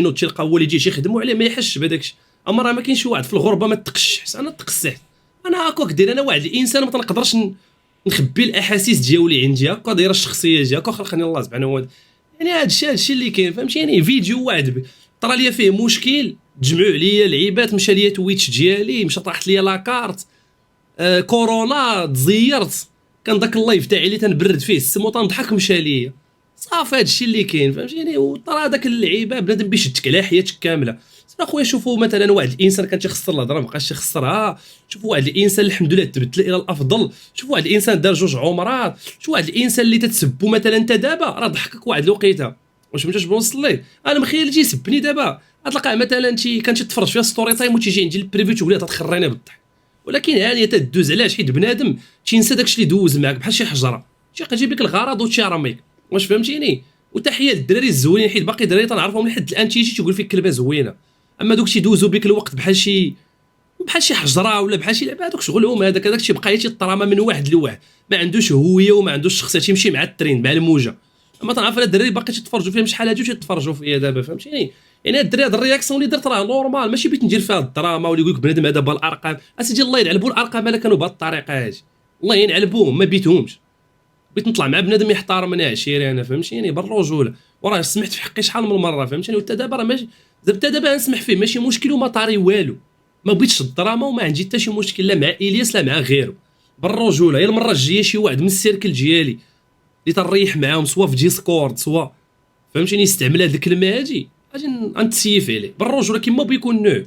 نوض تلقى هو اللي يجي يخدموا عليه ما يحسش بهذاك الشيء. اما راه ما كاينش واحد في الغربه ما تقشحش، انا تقصحت، انا هكاك داير، انا واحد الانسان ما تنقدرش نخبي الاحاسيس ديالي عندي، هكا دايره الشخصيه ديالي، هكا خلقني الله سبحانه وتعالى. يعني هذا الشيء اللي كاين، فهمتي؟ يعني فيديو واحد طرا ليا فيه مشكل، تجمعوا عليا العيبات، مشى ليا تويتش ديالي، مشى طاحت ليا لاكارت، كورونا تزيرت، كان داك اللايف تاعي اللي تنبرد فيه السم وتنضحك مشى ليا، صافي هذا الشيء اللي كاين، فهمتيني؟ وطرا داك اللعيبه بنادم بيشدك على حياتك كامله. اخويا شوفوا مثلا واحد الانسان كان تيخسر الهضره ما بقاش يخسرها، شوفوا واحد الانسان الحمد لله تبدل الى الافضل، شوفوا واحد الانسان دار 2 عمرات، شوف واحد الانسان اللي تتسبو مثلا انت دابا راه ضحكك واحد الوقيته، واش فهمتش بنوصل ليه؟ انا مخيل تجي يسبني دابا غتلقاه مثلا كان تيتفرج فيها ستوري تايم وتيجي عندي البريفيو تقول لي تخريني بالضحك، ولكن هانيه تدوز علاش؟ حيت بنادم تينسى داكشي اللي دوز معاك بحال شي حجره تيجيب لك الغرض وتيرميك، واش فهمتيني؟ وتحيه للدراري الزوينين حيت باقي دراري تنعرفهم لحد الان تيجي تيقول فيك كلمه زوينه، اما دوك تيدوزوا بك الوقت بحال شي حجره ولا بحال شي لعبه، هذوك شغلهم هذاك تيبقى يتطرامى من واحد لواحد، ما عندوش هويه وما عندوش شخصيه، تيمشي مع الترند مع الموجه. اما تنعرف انا الدراري باقي تتفرجوا فيهم شحال هادو تيتفرجوا فيا دابا، فهمتيني؟ يعني الدراري هاد الرياكسيون اللي درت راه نورمال، ماشي بغيت ندير فيها الدراما ولا يقول لك بنادم هذا بالارقام، اسيدي الله يلعبوا الارقام الا كانوا بهذه الطريقه هادي، الله ينعلبوهم ما بيتهمش، بغيت نطلع مع بنادم يحترمني عشيري انا، فهمتيني؟ بالرجوله، وراه سمحت في حقي شحال من مره، فهمتيني؟ وحتى دابا راه ماشي دابا نسمح فيه ماشي مشكل وما طاري والو، ما بغيتش الدراما وما عندي حتى شي مشكل لا مع الياس لا مع غيره، بالرجوله. هي المره الجايه شي واحد من السيركل ديالي اللي تنريح معاهم سوا في ديسكورد سوا، فهمتيني؟ يستعمل هذه الكلمه هذه غادي نتسيف عليه بالرجوله كما بيكون نوع،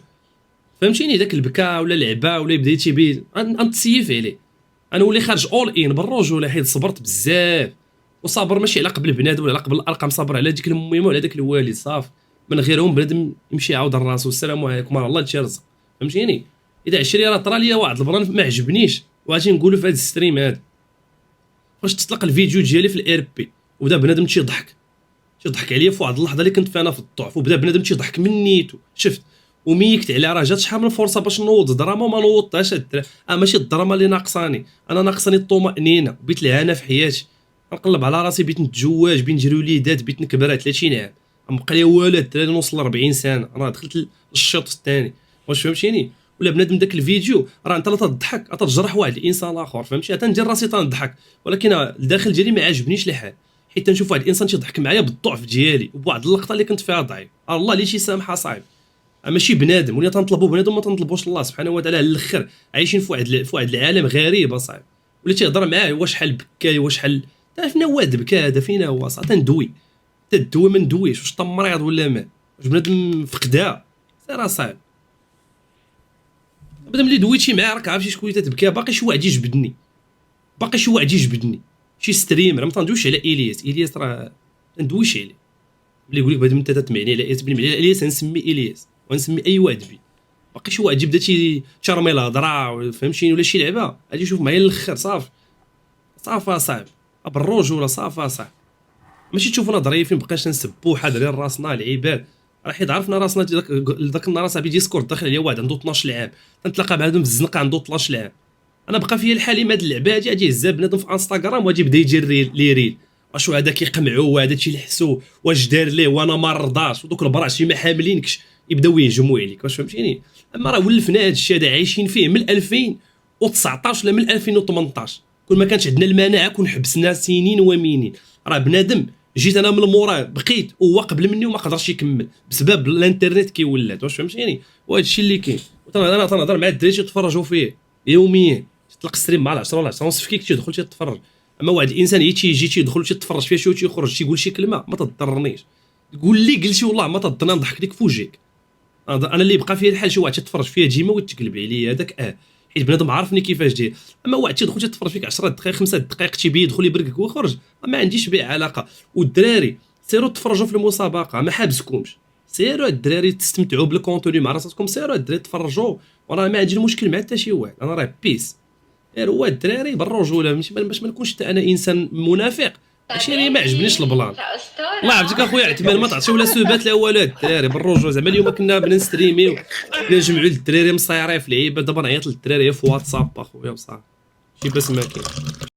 فهمتيني؟ داك البكا ولا لعبه ولا بدا تيبي نتسيف عليه، انا ولي خارج اول ان بالرجوله حيت صبرت بزاف، وصابر ماشي على قبل بنادم ولا على قبل الارقام، صابر على ديك المهمه وعلى داك الوالد، صافي من غيرهم بنادم يمشي يعاود راسو، السلام عليكم ورحمه الله تيرزق، فهمتيني؟ اذا عشري راه طرا ليا واحد البران ما عجبنيش وغادي نقولوا في هذا الستريم هذا، فاش تطلق الفيديو ديالي في الاير بي وبدا بنادم تيضحك عليا في واحد اللحظه اللي كنت فيها انا في الضعف، وبدا بنادم تيضحك من نيتو، شفت وميكت على راه جات شحال من فرصه باش نوض دراما وما نوضتهاش، ماشي الدراما اللي ناقصاني، انا ناقصني الطمانينه، بيت الهنا في حياتي، نقلب على راسي بيت نتزواج، بيت نجري وليدات، بيت نكبر 30 عام، مبقى لي والو الدراري نوصل ل 40 سنه، انا دخلت للشوط الثاني، واش فهمتيني؟ ولا بنادم داك الفيديو راه انت لا تضحك تجرح واحد الانسان اخر، فهمتي؟ تندير راسي تنضحك، ولكن الداخل ديالي ما عاجبنيش الحال، حيت تنشوف واحد الانسان تيضحك معايا بالضعف ديالي وبواحد اللقطه اللي كنت فيها ضعيف، الله اللي سامحها صاحبي، ماشي بنادم ولا تنطلبوا بنادم ما تنطلبوش الله سبحانه وتعالى، على الاخر عايشين في واحد العالم غريب اصاحبي، ولا تيهضر معاه هو شحال بكى وشحال فينا واد بكى هذا فينا هو صح تندوي تدوي ما ندويش، واش مريض ولا ما واش بنادم فقدها سير اصاحبي، بدا ملي دويتي معاه راك عارف شي شكون تتبكى، باقي شي واحد يجبدني، شي ستريمر، ما تندويش على الياس راه ندويش عليه، ملي يقول لك بهذا انت تتمعني على تبني على الياس نسمي الياس ونسمي اي واحد بي، باقي شي واحد يبدا تيرمي الهضره، فهمتيني؟ ولا شي لعبه غادي يشوف معايا الاخر، صافي صاحبي بالرجوله، صافي صاحبي، ماشي تشوفونا ظريفين بقاش نسبوا حاضرين راسنا العباد، راه حيت عرفنا راسنا ذاك النهار صاحبي ديسكورد داخل عليا واحد عنده 12 عام، تنتلاقى مع هذا في الزنقه عنده 13 عام، انا بقى فيا الحال هاد اللعبه هادي غادي يهز بنادم في انستغرام وغادي يبدا يدير لي ريل، واشو هذا كيقمعوا وهذا تيلحسوا واش دار ليه وانا ما رضاش، ودوك البراشي ما حاملينكش يبداو يهجموا عليك، واش فهمتيني؟ اما راه ولفنا هذا الشيء هذا عايشين فيه من 2019 ولا من 2018، كون ما كانش عندنا المناعه كون حبسنا سنين ومنين، راه بنادم جيت انا من المورا بقيت وهو قبل مني وما قدرش يكمل بسبب الانترنت كي ولات، واش فهمتيني؟ وهذا الشيء اللي كاين، انا تنهضر مع الدراري تيتفرجوا فيه يوميا، تطلق ستريم مع 10 ولا 10 ونص فيك تيدخل تيتفرج، اما واحد الانسان تيجي تيدخل تيتفرج فيها شي وتيخرج تيقول شي كلمه ما تضرنيش، قول لي قلتي والله ما تضرنا نضحك لك في وجهك، انا اللي بقى فيا الحال شي واحد تتفرج فيها ديما وتقلب عليا هذاك حيت بنادم عارفني كيفاش داير، اما واحد تيدخل تتفرج فيك 10 دقائق 5 دقائق تيبي يدخل يبركك ويخرج، ما عنديش بيه علاقه. والدراري سيروا تفرجوا في المسابقه ما حابسكمش، سيروا الدراري تستمتعوا بالكونتوني مع راساتكم، سيروا الدراري تفرجوا، وراه ما عندي المشكل مع حتى شي واحد، انا راه بيس غير هو الدراري بالرجوله، باش ما نكونش حتى انا انسان منافق، ماشي انا ما عجبنيش البلان، الله يعافيك اخويا عثمان ما تعطيو لا سوبات لا والو الدراري بالرجوله، زعما اليوم كنا بنا نستريميو نجمعوا الدراري مصايرين في العيبه، دابا نعيط للدراري في واتساب اخويا وصافي شي بس ما كاين.